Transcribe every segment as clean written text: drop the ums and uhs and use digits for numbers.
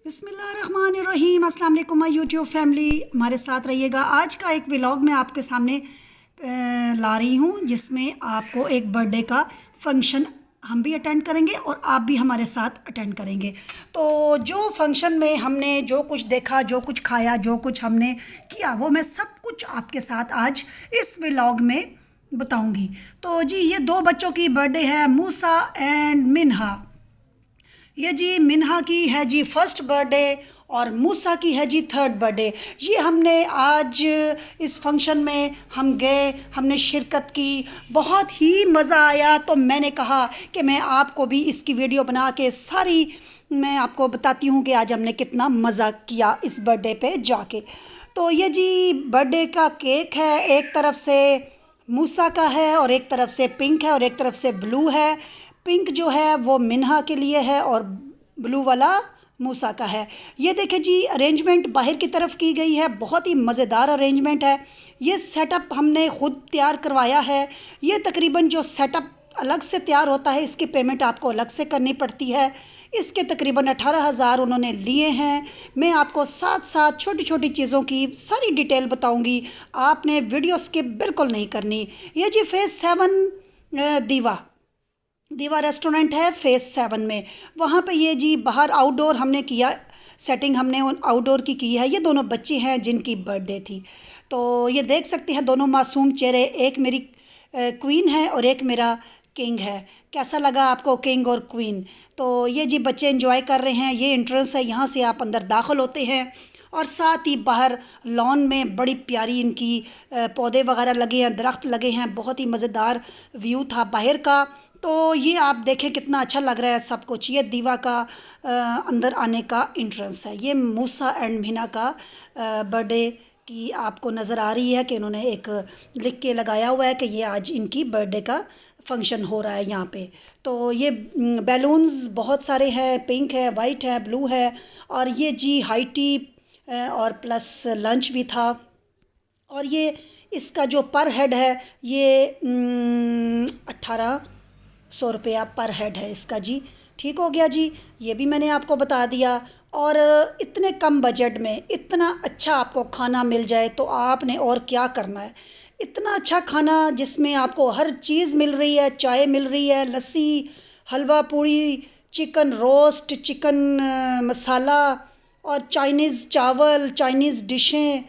बिस्मिल्लाहिर्रहमानिर्रहीम। अस्सलाम वालेकुम माय यूट्यूब फैमिली, हमारे साथ रहिएगा। आज का एक व्लॉग मैं आपके सामने ला रही हूँ जिसमें आपको एक बर्थडे का फंक्शन हम भी अटेंड करेंगे और आप भी हमारे साथ अटेंड करेंगे। तो जो फंक्शन में हमने जो कुछ देखा, जो कुछ खाया, जो कुछ हमने किया, वो मैं सब कुछ आपके साथ आज इस व्लॉग में बताऊंगी। तो जी, ये दो बच्चों की बर्थडे है, मूसा एंड मिन्हा। ये जी मिन्हा की है जी फर्स्ट बर्थडे और मूसा की है जी थर्ड बर्थडे। ये हमने आज इस फंक्शन में हम गए, हमने शिरकत की, बहुत ही मज़ा आया। तो मैंने कहा कि मैं आपको भी इसकी वीडियो बना के सारी मैं आपको बताती हूँ कि आज हमने कितना मज़ा किया इस बर्थडे पे जाके। तो ये जी बर्थडे का केक है, एक तरफ से मूसा का है और एक तरफ से पिंक है और एक तरफ से ब्लू है। पिंक जो है वो मिन्हा के लिए है और ब्लू वाला मूसा का है। ये देखें जी, अरेंजमेंट बाहर की तरफ की गई है, बहुत ही मज़ेदार अरेंजमेंट है। ये सेटअप हमने ख़ुद तैयार करवाया है। ये तकरीबन जो सेटअप अलग से तैयार होता है, इसकी पेमेंट आपको अलग से करनी पड़ती है। इसके तकरीबन 18,000 उन्होंने लिए हैं। मैं आपको साथ साथ छोटी छोटी चीज़ों की सारी डिटेल बताऊंगी, आपने वीडियो स्किप बिल्कुल नहीं करनी। ये जी फेज़ 7 दीवा दीवा रेस्टोरेंट है फेज़ 7 में। वहाँ पे ये जी बाहर आउटडोर हमने किया, सेटिंग हमने आउटडोर की है। ये दोनों बच्चे हैं जिनकी बर्थडे थी। तो ये देख सकते हैं दोनों मासूम चेहरे, एक मेरी क्वीन है और एक मेरा किंग है। कैसा लगा आपको किंग और क्वीन? तो ये जी बच्चे एंजॉय कर रहे हैं। ये एंट्रेंस है, यहाँ से आप अंदर दाखिल होते हैं और साथ ही बाहर लॉन में बड़ी प्यारी इनकी पौधे वगैरह लगे हैं, दरख्त लगे हैं, बहुत ही मज़ेदार व्यू था बाहर का। तो ये आप देखें कितना अच्छा लग रहा है सब कुछ। ये दीवा का अंदर आने का एंट्रेंस है। ये मूसा एंड मीना का बर्थडे की आपको नज़र आ रही है कि इन्होंने एक लिख के लगाया हुआ है कि ये आज इनकी बर्थडे का फंक्शन हो रहा है यहाँ पे। तो ये बैलून्स बहुत सारे हैं, पिंक है, वाइट है, ब्लू है। और ये जी हाई टी और प्लस लंच भी था। और ये इसका जो पर हेड है ये 1800 रुपया पर हेड है इसका जी। ठीक हो गया जी, ये भी मैंने आपको बता दिया। और इतने कम बजट में इतना अच्छा आपको खाना मिल जाए तो आपने और क्या करना है। इतना अच्छा खाना जिसमें आपको हर चीज़ मिल रही है, चाय मिल रही है, लस्सी, हलवा पूड़ी, चिकन रोस्ट, चिकन मसाला और चाइनीज़ चावल, चाइनीज़ डिशें,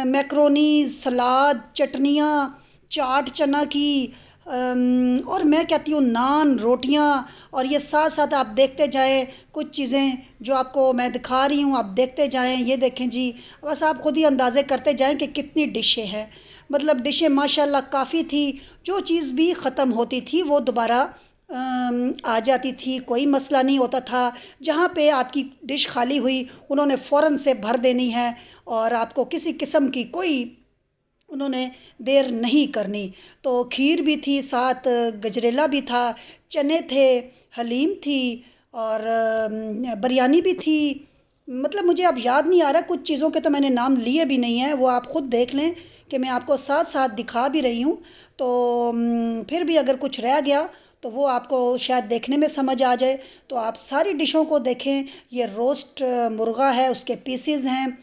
मैक्रोनीज, सलाद, चटनियाँ, चाट चना की, और मैं कहती हूँ नान, रोटियाँ। और ये साथ साथ आप देखते जाएं, कुछ चीज़ें जो आपको मैं दिखा रही हूँ आप देखते जाएं। ये देखें जी, बस आप ख़ुद ही अंदाज़े करते जाएं कि कितनी डिशें हैं। मतलब डिशें माशाल्लाह काफ़ी थी। जो चीज़ भी ख़त्म होती थी वो दोबारा आ जाती थी, कोई मसला नहीं होता था। जहाँ पे आपकी डिश खाली हुई उन्होंने फ़ौरन से भर देनी है और आपको किसी किस्म की कोई उन्होंने देर नहीं करनी। तो खीर भी थी, साथ गजरेला भी था, चने थे, हलीम थी और बिरयानी भी थी। मतलब मुझे अब याद नहीं आ रहा, कुछ चीज़ों के तो मैंने नाम लिए भी नहीं हैं, वो आप ख़ुद देख लें कि मैं आपको साथ साथ दिखा भी रही हूँ। तो फिर भी अगर कुछ रह गया तो वो आपको शायद देखने में समझ आ जाए। तो आप सारी डिशों को देखें। ये रोस्ट मुर्गा है, उसके पीसेस हैं।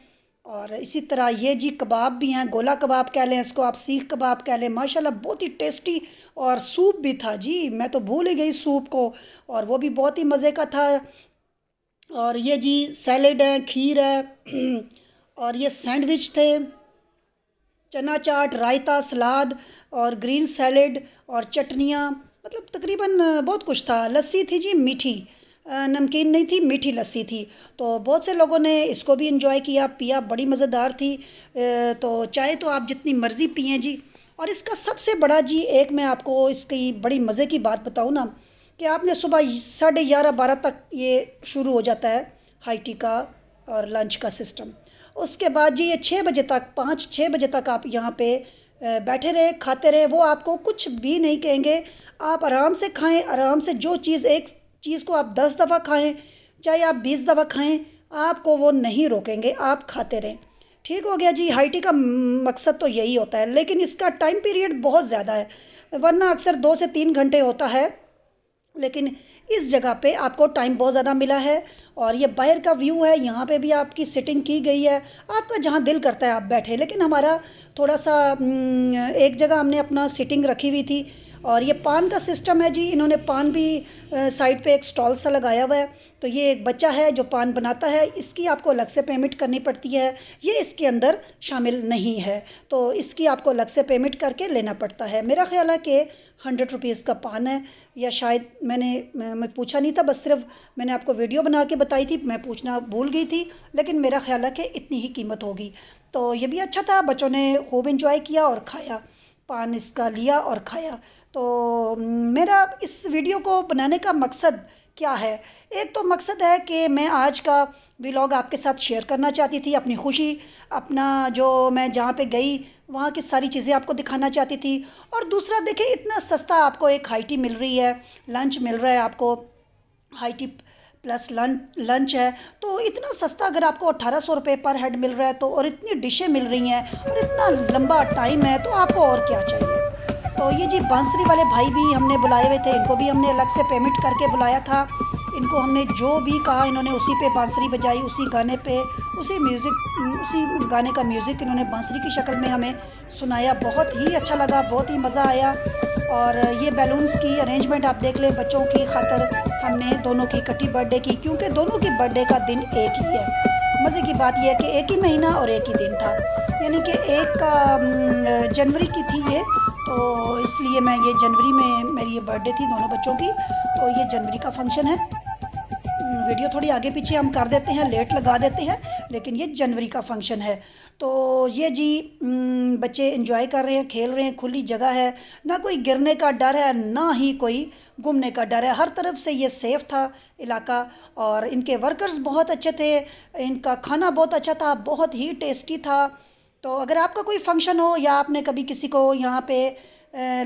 और इसी तरह ये जी कबाब भी हैं, गोला कबाब कह लें इसको, आप सीख कबाब कह लें। माशाल्लाह बहुत ही टेस्टी। और सूप भी था जी, मैं तो भूल ही गई सूप को, और वो भी बहुत ही मज़े का था। और ये जी सैलेड है, खीर है और ये सैंडविच थे, चना चाट, रायता, सलाद और ग्रीन सैलेड और चटनियाँ। मतलब तकरीबन बहुत कुछ था। लस्सी थी जी मीठी, नमकीन नहीं थी, मीठी लस्सी थी। तो बहुत से लोगों ने इसको भी इंजॉय किया, पिया, बड़ी मज़ेदार थी। तो चाहे तो आप जितनी मर्ज़ी पिएँ जी। और इसका सबसे बड़ा जी, एक मैं आपको इसकी बड़ी मज़े की बात बताऊँ ना, कि आपने सुबह 11:30-12 तक ये शुरू हो जाता है हाई टी का और लंच का सिस्टम। उसके बाद जी ये 6 बजे तक, 5-6 बजे तक आप यहाँ पे बैठे रहे, खाते रहे, वो आपको कुछ भी नहीं कहेंगे। आप आराम से खाएं, आराम से। जो चीज़, एक चीज़ को आप 10 दफ़ा खाएं, चाहे आप 20 दफ़ा खाएं, आपको वो नहीं रोकेंगे, आप खाते रहें। ठीक हो गया जी। हाई टी का मकसद तो यही होता है, लेकिन इसका टाइम पीरियड बहुत ज़्यादा है, वरना अक्सर 2 से 3 घंटे होता है। लेकिन इस जगह पे आपको टाइम बहुत ज़्यादा मिला है और ये बाहर का व्यू है, यहाँ पे भी आपकी सिटिंग की गई है, आपका जहाँ दिल करता है आप बैठे। लेकिन हमारा थोड़ा सा एक जगह हमने अपना सिटिंग रखी हुई थी। और ये पान का सिस्टम है जी, इन्होंने पान भी साइड पे एक स्टॉल सा लगाया हुआ है। तो ये एक बच्चा है जो पान बनाता है, इसकी आपको अलग से पेमेंट करनी पड़ती है, ये इसके अंदर शामिल नहीं है। तो इसकी आपको अलग से पेमेंट करके लेना पड़ता है। मेरा ख्याल है कि 100 रुपीज़ का पान है, या शायद मैं पूछा नहीं था, बस सिर्फ मैंने आपको वीडियो बना के बताई थी, मैं पूछना भूल गई थी। लेकिन मेरा ख्याल है कि इतनी ही कीमत होगी। तो ये भी अच्छा था, बच्चों ने खूब इंजॉय किया और खाया, पान इसका लिया और खाया। तो मेरा इस वीडियो को बनाने का मकसद क्या है? एक तो मकसद है कि मैं आज का व्लॉग आपके साथ शेयर करना चाहती थी, अपनी खुशी, अपना जो मैं जहाँ पे गई वहाँ की सारी चीज़ें आपको दिखाना चाहती थी। और दूसरा देखिए, इतना सस्ता आपको एक हाई टी मिल रही है, लंच मिल रहा है आपको, हाई टी प्लस लंच है। तो इतना सस्ता अगर आपको 1800 रुपये पर हेड मिल रहा है, तो और इतनी डिशें मिल रही हैं और इतना लंबा टाइम है, तो आपको और क्या चाहिए। तो ये जी बांसुरी वाले भाई भी हमने बुलाए हुए थे, इनको भी हमने अलग से पेमेंट करके बुलाया था। इनको हमने जो भी कहा इन्होंने उसी पे बांसुरी बजाई, उसी गाने पे, उसी गाने का म्यूज़िक इन्होंने बांसुरी की शक्ल में हमें सुनाया। बहुत ही अच्छा लगा, बहुत ही मज़ा आया। और ये बैलून्स की अरेंजमेंट आप देख लें, बच्चों की खातर हमने दोनों की इकट्ठी बर्थडे की, क्योंकि दोनों की बर्थडे का दिन एक ही है। मज़े की बात यह है कि एक ही महीना और एक ही दिन था, यानी कि एक का जनवरी की थी ये, तो इसलिए मैं ये जनवरी में मेरी ये बर्थडे थी दोनों बच्चों की, तो ये जनवरी का फंक्शन है। वीडियो थोड़ी आगे पीछे हम कर देते हैं, लेट लगा देते हैं, लेकिन ये जनवरी का फंक्शन है। तो ये जी बच्चे एंजॉय कर रहे हैं, खेल रहे हैं, खुली जगह है, ना कोई गिरने का डर है, ना ही कोई गुमने का डर है, हर तरफ से ये सेफ़ था इलाका। और इनके वर्कर्स बहुत अच्छे थे, इनका खाना बहुत अच्छा था, बहुत ही टेस्टी था। तो अगर आपका कोई फंक्शन हो या आपने कभी किसी को यहाँ पे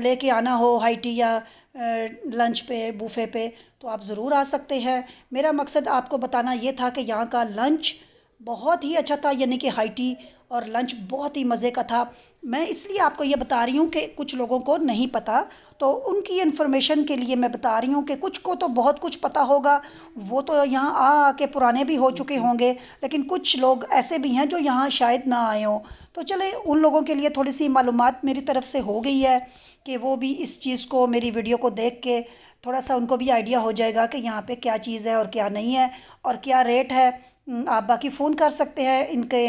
लेके आना हो हाई टी या लंच पे, बूफे पे, तो आप ज़रूर आ सकते हैं। मेरा मकसद आपको बताना ये था कि यहाँ का लंच बहुत ही अच्छा था, यानी कि हाई टी और लंच बहुत ही मज़े का था। मैं इसलिए आपको ये बता रही हूँ कि कुछ लोगों को नहीं पता, तो उनकी इन्फॉर्मेशन के लिए मैं बता रही हूँ कि कुछ को तो बहुत कुछ पता होगा, वो तो यहाँ आ आके पुराने भी हो चुके होंगे, लेकिन कुछ लोग ऐसे भी हैं जो यहाँ शायद ना आए हों। तो चले, उन लोगों के लिए थोड़ी सी मालूमात मेरी तरफ से हो गई है कि वो भी इस चीज़ को, मेरी वीडियो को देख के थोड़ा सा उनको भी आइडिया हो जाएगा कि यहाँ पे क्या चीज़ है और क्या नहीं है और क्या रेट है। आप बाकी फ़ोन कर सकते हैं, इनके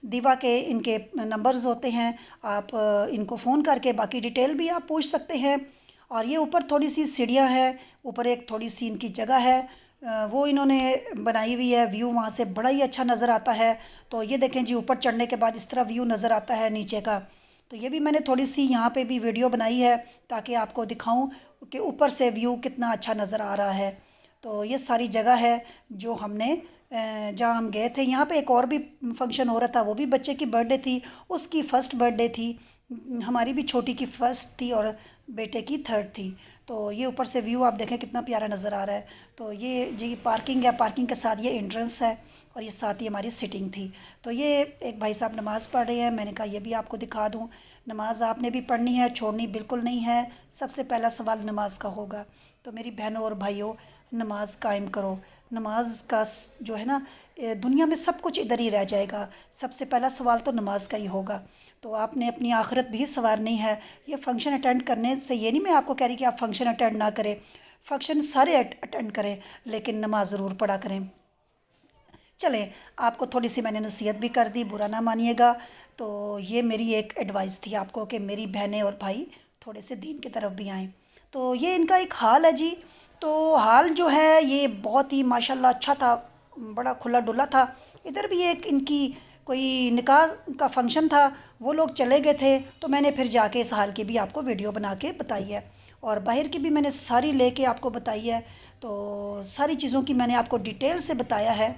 दीवा के इनके नंबर्स होते हैं, आप इनको फ़ोन करके बाकी डिटेल भी आप पूछ सकते हैं। और ये ऊपर थोड़ी सी सीढ़ियाँ हैं, ऊपर एक थोड़ी सी इनकी जगह है, वो इन्होंने बनाई हुई है, व्यू वहाँ से बड़ा ही अच्छा नज़र आता है। तो ये देखें जी, ऊपर चढ़ने के बाद इस तरह व्यू नज़र आता है नीचे का। तो ये भी मैंने थोड़ी सी यहाँ पे भी वीडियो बनाई है ताकि आपको दिखाऊं कि ऊपर से व्यू कितना अच्छा नज़र आ रहा है। तो ये सारी जगह है जो हमने जहाँ हम गए थे। यहाँ पे एक और भी फंक्शन हो रहा था, वो भी बच्चे की बर्थडे थी, उसकी फ़र्स्ट बर्थडे थी, हमारी भी छोटी की फ़र्स्ट थी और बेटे की थर्ड थी। तो ये ऊपर से व्यू आप देखें कितना प्यारा नज़र आ रहा है। तो ये जी पार्किंग है, पार्किंग के साथ ये एंट्रेंस है और ये साथ ही हमारी सिटिंग थी। तो ये एक भाई साहब नमाज़ पढ़ रहे हैं, मैंने कहा ये भी आपको दिखा दूँ। नमाज़ आपने भी पढ़नी है, छोड़नी बिल्कुल नहीं है। सबसे पहला सवाल नमाज का होगा। तो मेरी बहनों और भाइयों, नमाज कायम करो। नमाज का जो है ना, दुनिया में सब कुछ इधर ही रह जाएगा, सबसे पहला सवाल तो नमाज का ही होगा। तो आपने अपनी आखिरत भी संवारनी है। ये फंक्शन अटेंड करने से ये नहीं मैं आपको कह रही कि आप फंक्शन अटेंड ना करें, फंक्शन सारे अटेंड करें, लेकिन नमाज ज़रूर पढ़ा करें। चलें, आपको थोड़ी सी मैंने नसीहत भी कर दी, बुरा ना मानिएगा। तो ये मेरी एक एडवाइस थी आपको कि मेरी बहनें और भाई थोड़े से दीन की तरफ भी आएँ। तो ये इनका एक हाल है जी। तो हाल जो है ये बहुत ही माशाल्लाह अच्छा था, बड़ा खुला डुला था। इधर भी एक इनकी कोई निकाह का फंक्शन था, वो लोग चले गए थे, तो मैंने फिर जाके इस हाल की भी आपको वीडियो बना के बताई है। और बाहर की भी मैंने सारी लेके आपको बताई है। तो सारी चीज़ों की मैंने आपको डिटेल से बताया है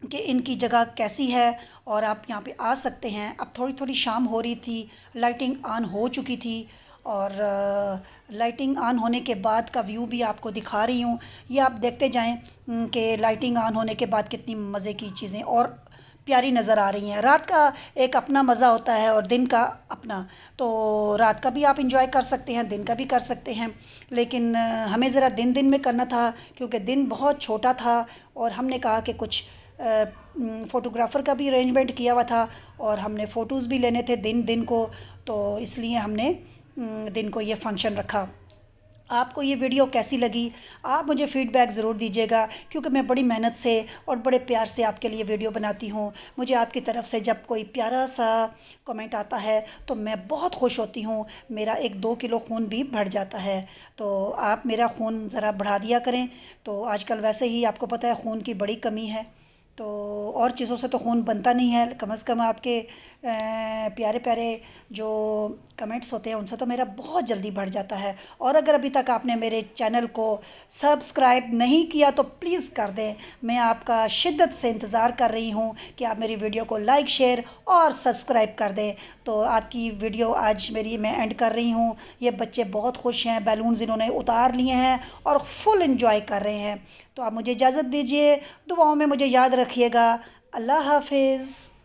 कि इनकी जगह कैसी है और आप यहाँ पे आ सकते हैं। अब थोड़ी थोड़ी शाम हो रही थी, लाइटिंग ऑन हो चुकी थी और लाइटिंग ऑन होने के बाद का व्यू भी आपको दिखा रही हूँ। ये आप देखते जाएं कि लाइटिंग ऑन होने के बाद कितनी मज़े की चीज़ें। और प्यारी नज़र आ रही हैं। रात का एक अपना मज़ा होता है और दिन का अपना, तो रात का भी आप इंजॉय कर सकते हैं, दिन का भी कर सकते हैं, लेकिन हमें ज़रा दिन दिन में करना था क्योंकि दिन बहुत छोटा था और हमने कहा कि कुछ फ़ोटोग्राफ़र का भी अरेंजमेंट किया हुआ था और हमने फ़ोटोज़ भी लेने थे दिन दिन को, तो इसलिए हमने दिन को ये फ़ंक्शन रखा। आपको ये वीडियो कैसी लगी आप मुझे फ़ीडबैक ज़रूर दीजिएगा, क्योंकि मैं बड़ी मेहनत से और बड़े प्यार से आपके लिए वीडियो बनाती हूँ। मुझे आपकी तरफ से जब कोई प्यारा सा कमेंट आता है तो मैं बहुत खुश होती हूँ, मेरा 1-2 किलो खून भी बढ़ जाता है। तो आप मेरा खून ज़रा बढ़ा दिया करें। तो आजकल वैसे ही आपको पता है खून की बड़ी कमी है, तो और चीज़ों से तो खून बनता नहीं है, कम से कम आपके प्यारे प्यारे जो कमेंट्स होते हैं उनसे तो मेरा बहुत जल्दी बढ़ जाता है। और अगर अभी तक आपने मेरे चैनल को सब्सक्राइब नहीं किया तो प्लीज़ कर दें। मैं आपका शिद्दत से इंतज़ार कर रही हूँ कि आप मेरी वीडियो को लाइक, शेयर और सब्सक्राइब कर दें। तो आपकी वीडियो आज मेरी मैं एंड कर रही हूँ। ये बच्चे बहुत खुश हैं, बैलून्स इन्होंने उतार लिए हैं और फुल इंजॉय कर रहे हैं। तो आप मुझे इजाज़त दीजिए, दुआओं में मुझे याद रखिएगा। अल्लाह हाफिज़।